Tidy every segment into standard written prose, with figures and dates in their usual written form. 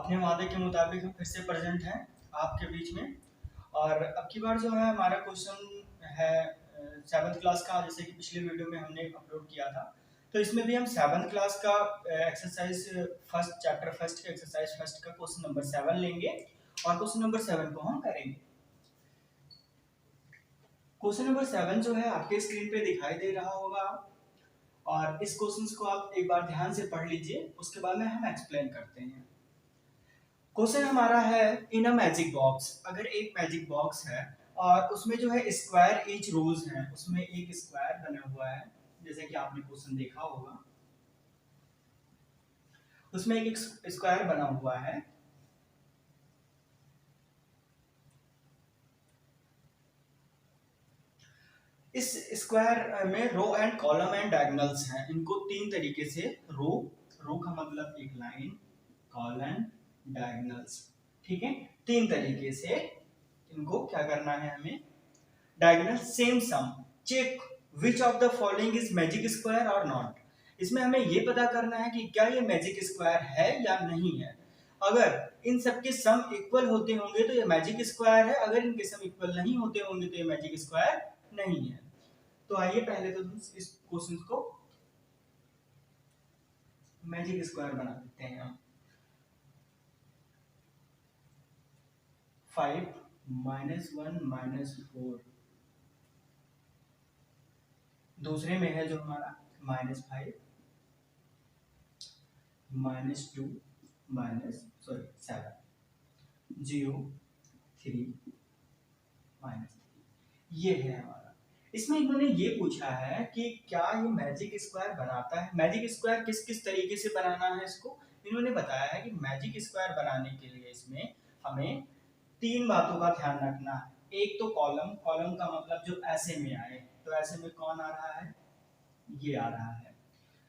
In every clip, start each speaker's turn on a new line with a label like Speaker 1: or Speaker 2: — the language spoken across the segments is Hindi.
Speaker 1: अपने वादे के मुताबिक हम फिर से प्रेजेंट हैं आपके बीच में। और अब की बार जो है हमारा क्वेश्चन है 7th क्लास का, जैसे कि पिछले वीडियो में हमने अपलोड किया था। तो इसमें भी हम 7th क्लास का एक्सरसाइज फर्स्ट, चैप्टर फर्स्ट के एक्सरसाइज फर्स्ट का क्वेश्चन नंबर 7 लेंगे और क्वेश्चन नंबर 7 को हम करेंगे। क्वेश्चन नंबर 7 जो है आपके स्क्रीन पे दिखाई दे रहा होगा और इस क्वेश्चन को आप एक बार ध्यान से पढ़ लीजिए, उसके बाद में हम एक्सप्लेन करते हैं। क्वेश्चन हमारा है इन अ मैजिक बॉक्स। अगर एक मैजिक बॉक्स है और उसमें जो है स्क्वायर ईच रोज है, उसमें एक स्क्वायर बना हुआ है, जैसे कि आपने क्वेश्चन देखा होगा, उसमें एक स्क्वायर बना हुआ है। इस स्क्वायर में row and column and diagonals हैं। इनको तीन तरीके से रो का मतलब एक लाइन, कॉलम, डायगोनल्स, ठीक है, तीन तरीके से इनको क्या करना है हमें, diagonal same sum, check which of the following is magic square और नॉट। इसमें हमें ये पता करना है कि क्या ये मैजिक स्क्वायर है या नहीं है। अगर इन सबके सम इक्वल होते होंगे तो ये मैजिक स्क्वायर है, अगर इनके सम इक्वल नहीं होते होंगे तो ये मैजिक स्क्वायर नहीं है। तो आइए पहले तो इस क्वेश्चन को मैजिक स्क्वायर बना देते हैं हम। 5 -1 -4, दूसरे में है जो हमारा -5 -2 -7 0 3 -3, ये है हमारा। इसमें इन्होंने ये पूछा है कि क्या ये मैजिक स्क्वायर बनाता है। मैजिक स्क्वायर किस किस तरीके से बनाना है, इसको इन्होंने बताया है कि मैजिक स्क्वायर बनाने के लिए इसमें हमें तीन बातों का ध्यान रखना है। एक तो कॉलम, कॉलम का मतलब जो ऐसे में आए, तो ऐसे में कौन आ रहा है, ये आ रहा है।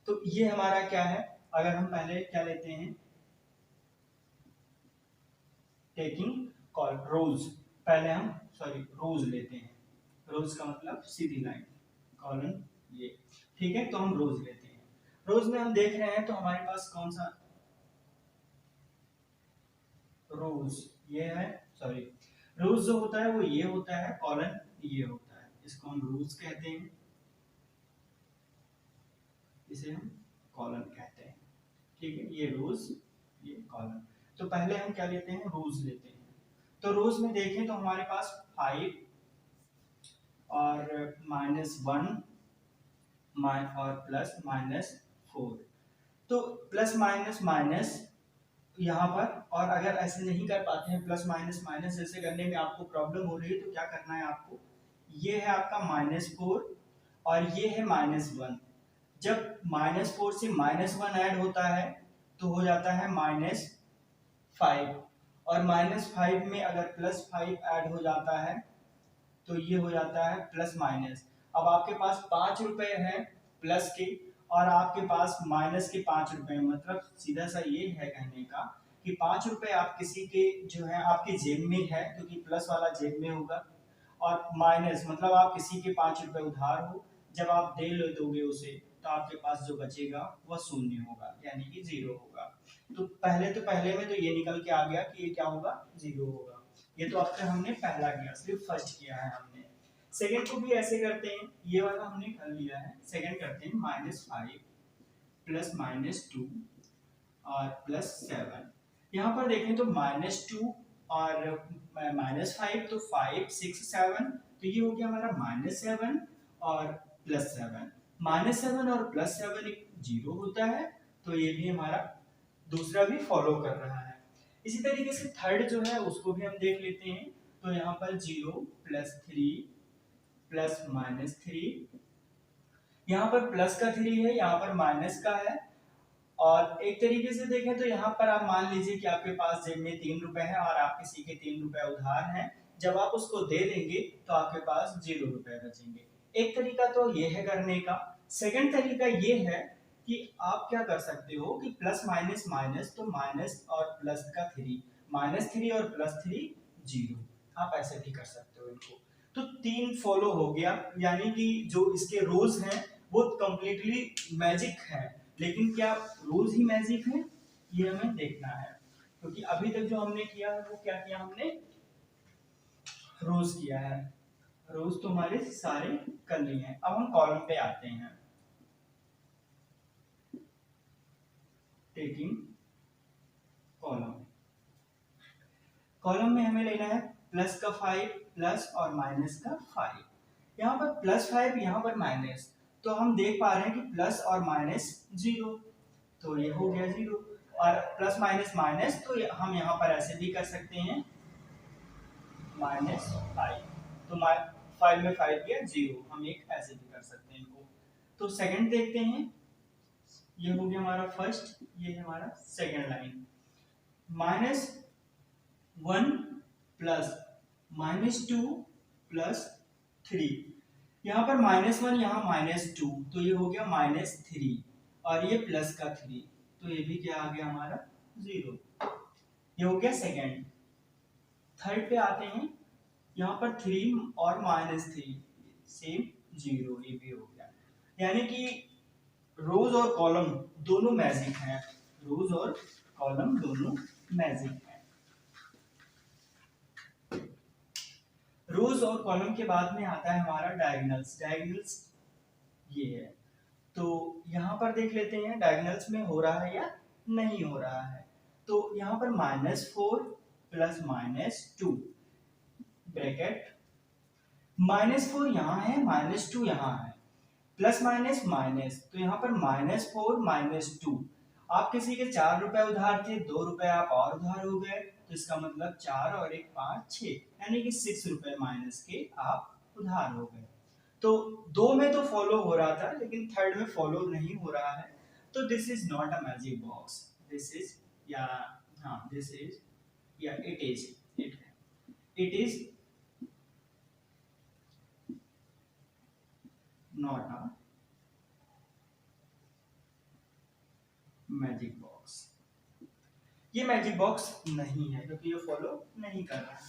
Speaker 1: तो ये हमारा क्या है, अगर हम पहले क्या लेते हैं, टेकिंग कॉल रोज, पहले हम रोज लेते हैं। रोज का मतलब सीधी लाइन, कॉलम ये, ठीक है। तो हम रोज लेते हैं। रोज में हम देख रहे हैं तो हमारे पास कौन सा रोज, ये है, रोज जो होता है वो ये होता है, कॉलम ये होता है, इसको हम रोज कहते हैं, इसे हम कॉलम कहते हैं, ठीक है। ये रोज, ये कॉलम। तो पहले हम क्या लेते हैं, रोज लेते हैं। तो रोज में देखें तो हमारे पास 5 और -1 और प्लस -4, तो प्लस माइनस माइनस यहाँ पर। और अगर ऐसे नहीं कर पाते हैं, प्लस माइनस माइनस ऐसे करने में आपको प्रॉब्लम हो रही है, तो क्या करना है आपको, ये है आपका -4 और ये है -1। जब -4 से -1 ऐड होता है तो हो जाता है -5, और -5 में अगर +5 ऐड हो जाता है तो ये हो जाता है प्लस माइनस। अब आपके पास 5 रुपए है प्लस के और आपके पास माइनस के 5 रुपए, मतलब सीधा सा ये है कहने का कि 5 रुपए आप किसी के जो है आपकी जेब में है, क्योंकि प्लस वाला जेब में होगा, और माइनस मतलब आप किसी के 5 रुपए उधार हो, जब आप दे लो दोगे उसे तो आपके पास जो बचेगा वह शून्य होगा, यानी कि 0 होगा। तो पहले में तो ये निकल के आ गया कि ये क्या होगा, 0 होगा। ये तो अब तक हमने पहला किया, सिर्फ फर्स्ट किया है हमने। सेकंड को भी ऐसे करते हैं, ये वाला हमने कर लिया है। सेकंड करते हैं -5 प्लस -2 और +7। यहाँ पर देखें तो -2 और -5, तो 5 6 7, तो ये हो गया हमारा -7 और +7। -7 और +7 एक 0 होता है, तो ये भी हमारा दूसरा भी फॉलो कर रहा है। इसी तरीके से थर्ड जो है उसको भी हम देख लेते हैं। तो यहाँ पर 0 +3 प्लस -3, यहाँ पर प्लस का 3 है, यहाँ पर माइनस का है। और एक तरीके से देखें तो यहाँ पर आप मान लीजिए कि आपके पास जेब में 3 रुपए है और आप किसी के 3 रुपए उधार हैं, जब आप उसको दे देंगे तो आपके पास 0 रुपए बचेंगे। एक तरीका तो ये है करने का। सेकंड तरीका ये है कि आप क्या कर सकते हो कि प्लस माइनस माइनस, तो माइनस और प्लस का 3, -3 और +3 0, आप ऐसे भी कर सकते हो इनको। तो 3 फॉलो हो गया, यानी कि जो इसके रोज हैं वो कंप्लीटली मैजिक है। लेकिन क्या रोज ही मैजिक है, ये हमें देखना है। क्योंकि अभी तक जो हमने किया है वो क्या किया, हमने रोज किया है। रोज तो हमारे सारे कर लिए हैं। अब हम कॉलम पे आते हैं। टेकिंग कॉलम, कॉलम में हमें लेना है प्लस का 5 प्लस और माइनस का 5। यहाँ पर +5, यहाँ पर माइनस, तो हम देख पा रहे हैं कि प्लस और माइनस 0, तो ये हो गया 0। और प्लस माइनस माइनस, तो हम यहाँ पर ऐसे भी कर सकते हैं -5, तो 5 में 5 गया 0, हम एक ऐसे भी कर सकते हैं इनको। तो सेकंड देखते हैं, ये हो गया हमारा फर्स्ट, ये है हमारा सेकंड लाइन। -1 प्लस -2 प्लस 3, यहाँ पर -1, यहाँ -2, तो ये हो गया -3, और ये प्लस का 3, तो ये भी क्या आ गया हमारा 0। ये हो गया सेकंड। थर्ड पे आते हैं, यहाँ पर 3 और -3 सेम 0, ये भी हो गया। यानी कि रोज और कॉलम दोनों मैजिक हैं, रोज और कॉलम दोनों मैजिक हैं। रोज और कॉलम के बाद में आता है हमारा डायगोनल्स। डायगोनल्स ये है, तो यहाँ पर देख लेते हैं डायगोनल्स में हो रहा है या नहीं हो रहा है। तो यहाँ पर -4 प्लस -2 ब्रैकेट, -4 यहाँ है, -2 यहाँ है, प्लस माइनस माइनस, तो यहाँ पर -4 -2। आप किसी के 4 रुपए उधार थे, 2 रुपए आप और उधार हो गए, तो इसका मतलब 4 और 1 5 6, यानी कि 6 रुपए माइनस के आप उधार हो गए। तो 2 में तो फॉलो हो रहा था, लेकिन थर्ड में फॉलो नहीं हो रहा है, तो this is not a magic box. This is, या हाँ दिस इज, या it is, it is not a magic box. ये मैजिक बॉक्स नहीं है, क्योंकि ये फॉलो नहीं कर रहा है।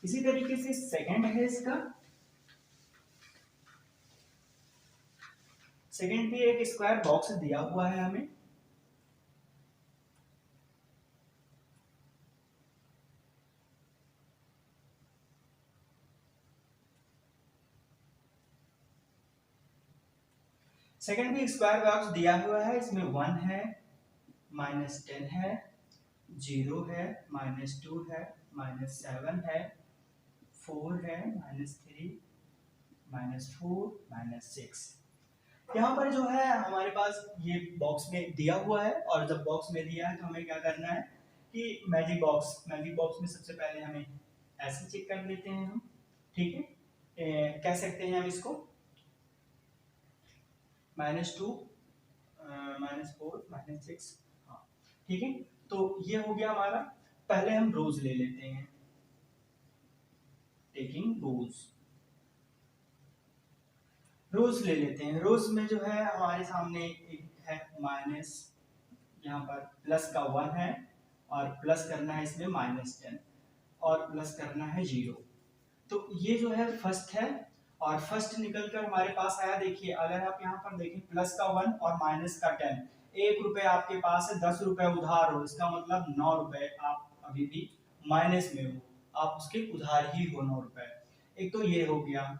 Speaker 1: इसी तरीके से सेकंड है इसका। सेकंड भी एक स्क्वायर बॉक्स दिया हुआ है हमें, सेकंड भी स्क्वायर बॉक्स दिया हुआ है। इसमें 1 है, -10 है, 0 है, -2 है, -7 है, 4 है, -3, -4, -6। यहाँ पर जो है हमारे पास ये बॉक्स में दिया हुआ है, और जब बॉक्स में दिया है तो हमें क्या करना है कि मैजिक बॉक्स में सबसे पहले हमें ऐसे चेक कर लेते हैं हम, ठीक है। कह सकते हैं हम इसको -2, -4, -6, हाँ ठीक है। तो ये हो गया हमारा। पहले हम रोज ले लेते हैं, टेकिंग रोज ले लेते हैं। रोज में जो है हमारे सामने एक है माइनस, यहाँ पर प्लस का 1 है, और प्लस करना है इसमें -10, और प्लस करना है 0। तो ये जो है फर्स्ट है, और फर्स्ट निकलकर हमारे पास आया। देखिए अगर आप यहाँ पर देखें, प्लस का 1 और माइनस का 10, 1 रुपए आपके पास है, 10 रुपए उधार हो, इसका मतलब 9 रुपए आप अभी भी माइनस में हो, आप उसके उधार ही हो 9 रुपए। एक तो ये हो गया।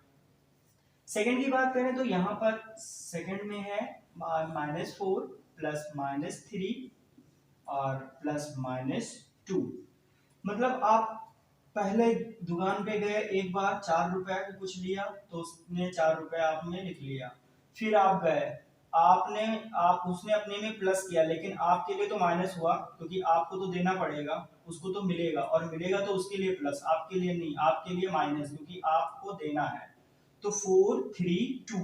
Speaker 1: सेकंड की बात करें तो यहाँ पर सेकंड में है -4 प्लस -3 और प्लस -2। मतलब आप पहले दुकान पे गए, एक बार 4 रुपए का कुछ लिया, तो उसने 4 रुपए आपने लिख लिया। फिर आप गए, उसने अपने में प्लस किया, लेकिन आपके लिए तो माइनस हुआ, क्योंकि आपको तो देना पड़ेगा, उसको तो मिलेगा, और मिलेगा तो उसके लिए प्लस, आपके लिए नहीं, आपके लिए माइनस, क्योंकि आपको देना है। तो 4 3 2,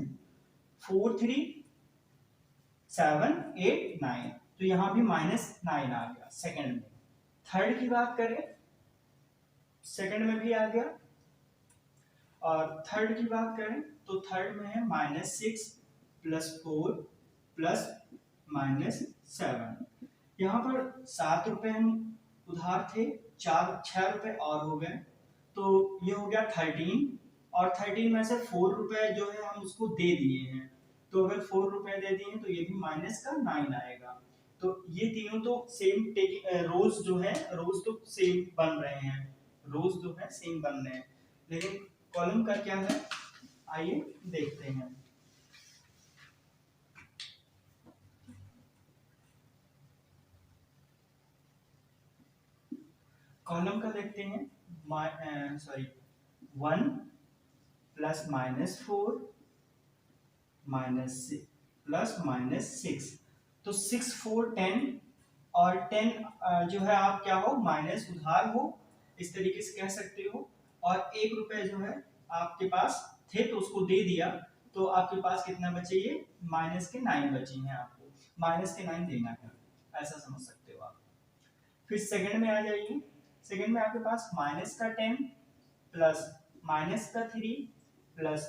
Speaker 1: 4 3 7 8 9, तो यहाँ भी -9 आ गया सेकंड में। थर्ड की बात करें, सेकंड में भी आ गया। और थर्ड की बात करें तो थर्ड में है -6 प्लस 4 प्लस -7। यहाँ पर 7 रुपए हम उधार थे, 6 रुपए और हो गए, तो ये हो गया 13, और 13 में से 4 रुपए जो है हम उसको दे दिए हैं, तो अगर 4 रुपए दे दिए तो ये भी -9 आएगा। तो ये तीनों तो सेम रोज जो है, रोज तो सेम बन रहे हैं, रोज जो है सेम बन रहे हैं, लेकिन कॉलम का क्या है, आइए देखते हैं। कॉलम का देखते हैं, sorry 1 plus minus 4 minus plus minus 6, तो 6 4 10 और 10 जो है आप क्या हो, माइनस उधार हो, इस तरीके से कह सकते हो। और 1 रुपए जो है आपके पास थे तो उसको दे दिया, तो आपके पास कितना बचे, ये माइनस के 9 बचे हैं, आपको माइनस के 9 देना है, ऐसा समझ सकते हो आप। फिर सेकंड में आ जाइए, सेकंड में आपके पास माइनस का 10 प्लस माइनस का 3 प्लस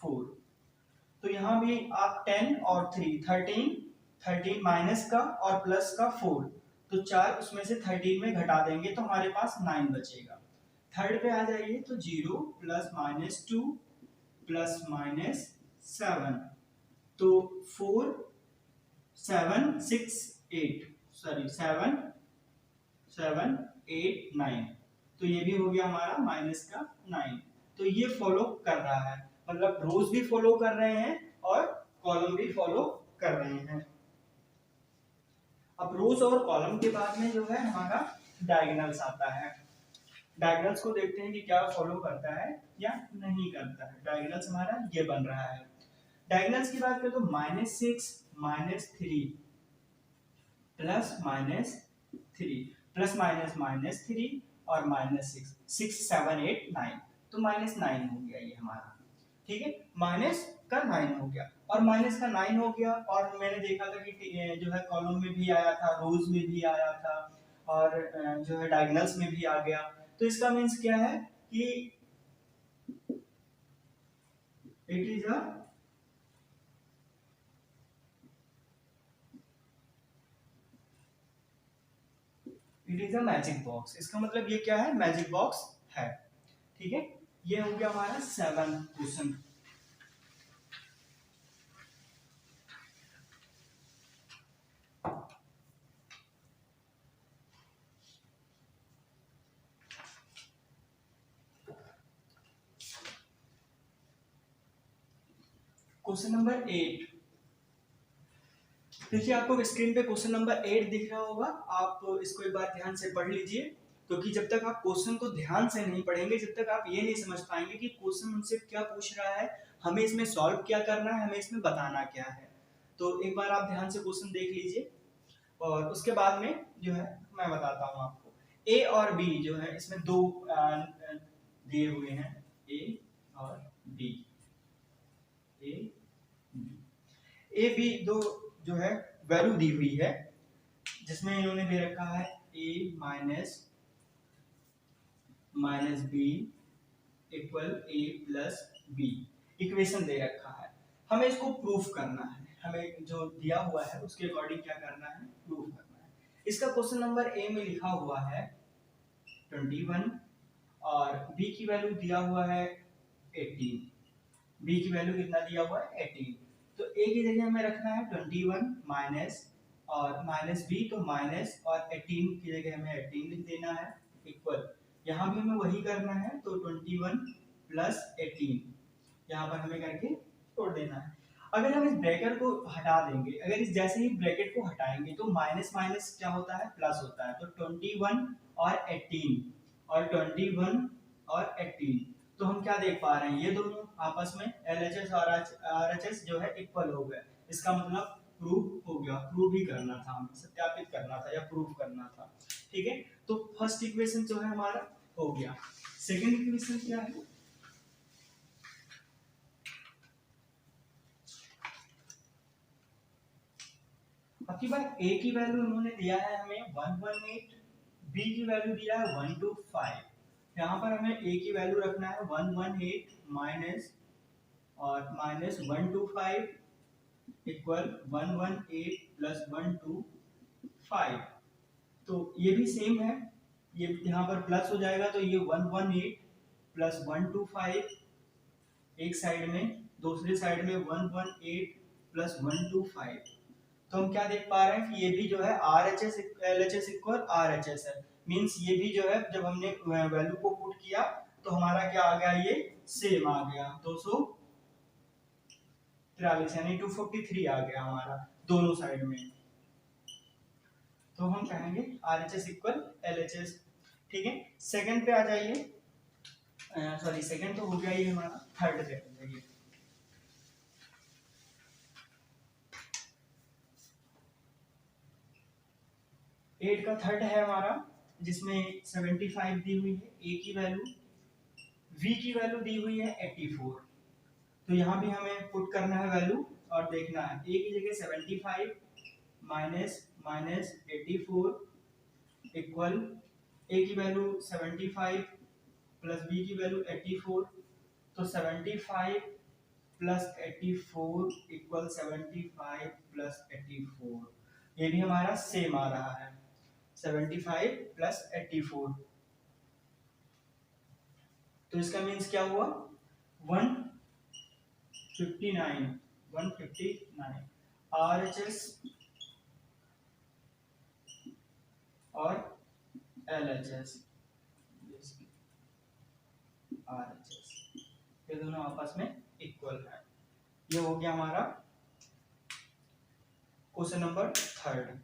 Speaker 1: 4, तो यहाँ भी आप 10 और 3 13, 13 माइनस का और प्लस का 4, तो 4 उसमें से 13 में घटा देंगे तो हमारे पास 9 बचेगा। थर्ड पे आ जाइए, तो 0 प्लस माइनस 2 प्लस माइनस 7, तो 4 7 6 8, सॉरी 7 7 8 9, तो ये भी हो गया हमारा माइनस का 9। तो ये फॉलो कर रहा है, मतलब रोज भी फॉलो कर रहे हैं और कॉलम भी फॉलो कर रहे हैं। अब रोज और कॉलम के बाद में जो है हमारा डायगोनल्स आता है। डायगोनल्स को देखते हैं कि क्या फॉलो करता है या नहीं करता है। डायगोनल्स हमारा ये बन रहा है। डायगोनल्स की बात करें तो -6 -3 प्लस -3 प्लस -3 और -6 6 7 8 9, तो -9 हो गया ये हमारा, ठीक है, माइनस का 9 हो गया। और माइनस का 9 हो गया, और मैंने देखा था कि जो है कॉलम में भी आया था, रोज में भी आया था, और जो है डायगोनल्स में भी आ गया। तो इसका मीन्स क्या है कि it is a magic box. इसका मतलब ये क्या है, मैजिक बॉक्स है, ठीक है। ये हो गया हमारा 7 क्वेश्चन। क्वेश्चन नंबर 8, देखिए आपको स्क्रीन पे क्वेश्चन नंबर 8 दिख रहा होगा, आप इसको एक बार ध्यान से पढ़ लीजिए, क्योंकि जब तक आप क्वेश्चन को ध्यान से नहीं पढ़ेंगे, जब तक आप ये नहीं समझ पाएंगे कि क्वेश्चन हमसे क्या पूछ रहा है, हमें इसमें सॉल्व क्या करना है, हमें इसमें बताना क्या है। तो एक बार आप ध्यान से क्वेश्चन देख लीजिए, और उसके बाद में जो है मैं बताता हूँ आपको। ए और बी जो है इसमें दो दिए हुए हैं, ए और बी, ए बी दो जो है वैल्यू दी हुई है, जिसमें इन्होंने दे रखा है a minus B equal a plus B, equation दे रखा है। हमें इसको प्रूफ करना है, हमें जो दिया हुआ है उसके अकॉर्डिंग क्या करना है, प्रूफ करना है। इसका क्वेश्चन नंबर ए में लिखा हुआ है 21 और बी की वैल्यू दिया हुआ है 18, बी की वैल्यू कितना दिया हुआ है 18, तो ए की जगह हमें रखना है 21 माइनस और माइनस बी, तो माइनस और 18 की जगह हमें 18 लिख देना है, इक्वल यहाँ भी हमें वही करना है, तो 21 प्लस 18 यहाँ पर हमें करके छोड़ देना है। अगर हम इस ब्रैकेट को हटा देंगे, अगर इस जैसे ही ब्रैकेट को हटाएंगे तो माइनस माइनस क्या होता है, प्लस होता है, तो 21 और 18 और 21 और 18, तो हम क्या देख पा रहे हैं, ये दोनों आपस में LHS और RHS जो है इक्वल हो गए। इसका मतलब प्रूफ हो गया, प्रूफ ही करना था, हमें सत्यापित करना था या प्रूफ करना था, ठीक है। तो फर्स्ट इक्वेशन जो है हमारा हो गया। सेकंड इक्वेशन क्या है, आपकी बात ए की वैल्यू उन्होंने दिया है हमें 118, बी की वैल्यू दिया है 125, यहाँ पर हमें ए की वैल्यू रखना है 118 माइनस और माइनस 125 इक्वल 118 प्लस 125, तो ये भी सेम है, ये यहाँ पर प्लस हो जाएगा, तो ये 118 प्लस 125 एक साइड में, दूसरी साइड में 118 प्लस 125, तो तो हम क्या देख पा रहे हैं कि ये भी जो है RHS LHS इक्वल RHS है, मींस ये भी जो है जब हमने वैल्यू को पुट किया तो हमारा क्या आ गया, ये सेम आ गया 243 यानी 243 आ गया हमारा दोनों साइड में। तो हम कहेंगे RHS इक्वल LHS। ठीक है, सेकंड पे आ जाइए, सॉरी सेकंड तो हो गया ये हमारा, थर्ड पे आ जाइए। एट का थर्ड है हमारा, जिसमें 75 दी हुई है, ए की वैल्यू, v की वैल्यू दी हुई है 84। तो यहाँ भी हमें पुट करना है वैल्यू और देखना है, a की जगह 75 माइनस माइनस 84 इक्वल a की वैल्यू 75 प्लस b की वैल्यू 84। तो 75 प्लस 84 इक्वल 75 प्लस 84, ये भी हमारा सेम आ रहा है 75 प्लस 84। तो इसका मीन्स क्या हुआ, 159 RHS और LHS, RHS ये दोनों आपस में इक्वल है। ये हो गया हमारा क्वेश्चन नंबर थर्ड।